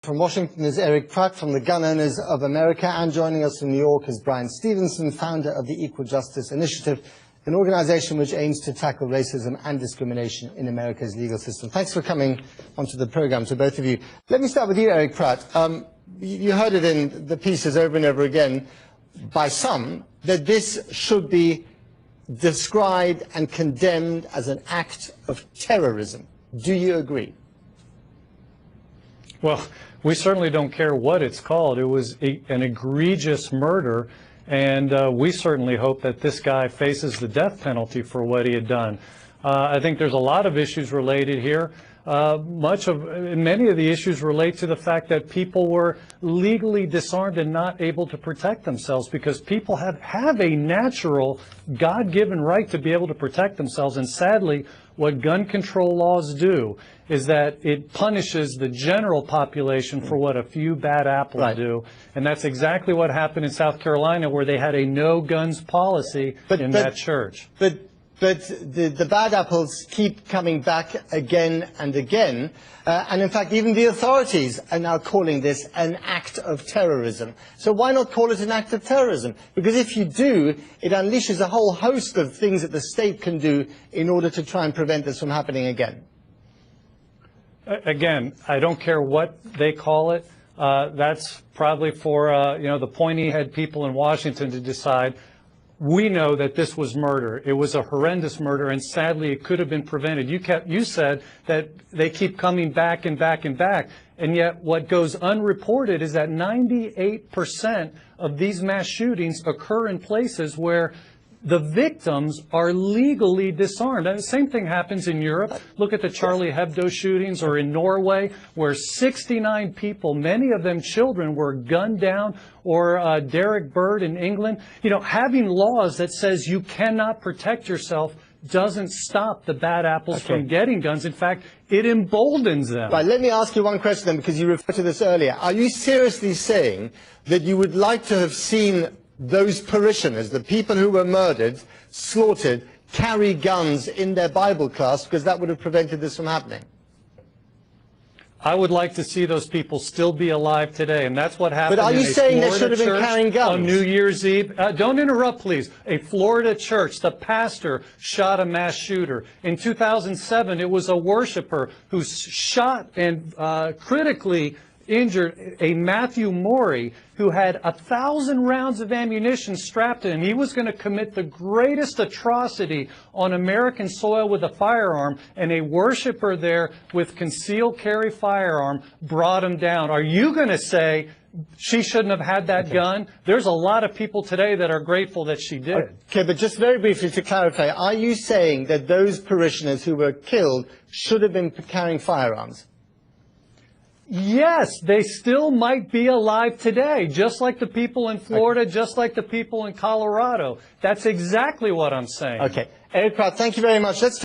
From Washington is Erich Pratt from the Gun Owners of America, and joining us from New York is Brian Stevenson, founder of the Equal Justice Initiative, an organization which aims to tackle racism and discrimination in America's legal system. Thanks for coming onto the program, to both of you. Let me start with you, Erich Pratt. You heard it in the pieces over and over again by some that this should be described and condemned as an act of terrorism. Do you agree? Well, we certainly don't care what it's called. It was an egregious murder, and we certainly hope that this guy faces the death penalty for what he had done. I think there's a lot of issues related here. Many of the issues relate to the fact that people were legally disarmed and not able to protect themselves, because people have a natural, God-given right to be able to protect themselves. And sadly, what gun control laws do is that it punishes the general population for what a few bad apples do. And that's exactly what happened in South Carolina, where they had a no-guns policy in that church. But the bad apples keep coming back again and again. And in fact, even the authorities are now calling this an act of terrorism. So why not call it an act of terrorism? Because if you do, it unleashes a whole host of things that the state can do in order to try and prevent this from happening again. Again, I don't care what they call it. That's probably for the pointy-head people in Washington to decide. We know that this was murder. It was a horrendous murder, and sadly, it could have been prevented. You said that they keep coming back and back and back, and yet what goes unreported is that 98% of these mass shootings occur in places where the victims are legally disarmed. And the same thing happens in Europe. Look at the Charlie Hebdo shootings, or in Norway, where 69 people, many of them children, were gunned down, or Derek Bird in England. You know, having laws that says you cannot protect yourself doesn't stop the bad apples from getting guns. In fact, it emboldens them. Right, let me ask you one question then, because you referred to this earlier. Are you seriously saying that you would like to have seen those parishioners, the people who were murdered, slaughtered, carry guns in their Bible class, because that would have prevented this from happening? I would like to see those people still be alive today, and that's what happened. But are you saying they should have been carrying guns on New Year's Eve? Don't interrupt, please. A Florida church, the pastor shot a mass shooter. In 2007, it was a worshiper who shot and critically injured a Matthew Morey who had 1,000 rounds of ammunition strapped to him. He was going to commit the greatest atrocity on American soil with a firearm, and a worshiper there with concealed carry firearm brought him down. Are you going to say she shouldn't have had that gun? There's a lot of people today that are grateful that she did. Okay, but just very briefly to clarify, are you saying that those parishioners who were killed should have been carrying firearms? Yes, they still might be alive today, just like the people in Florida, just like the people in Colorado. That's exactly what I'm saying. Okay. Erich Pratt, thank you very much. Let's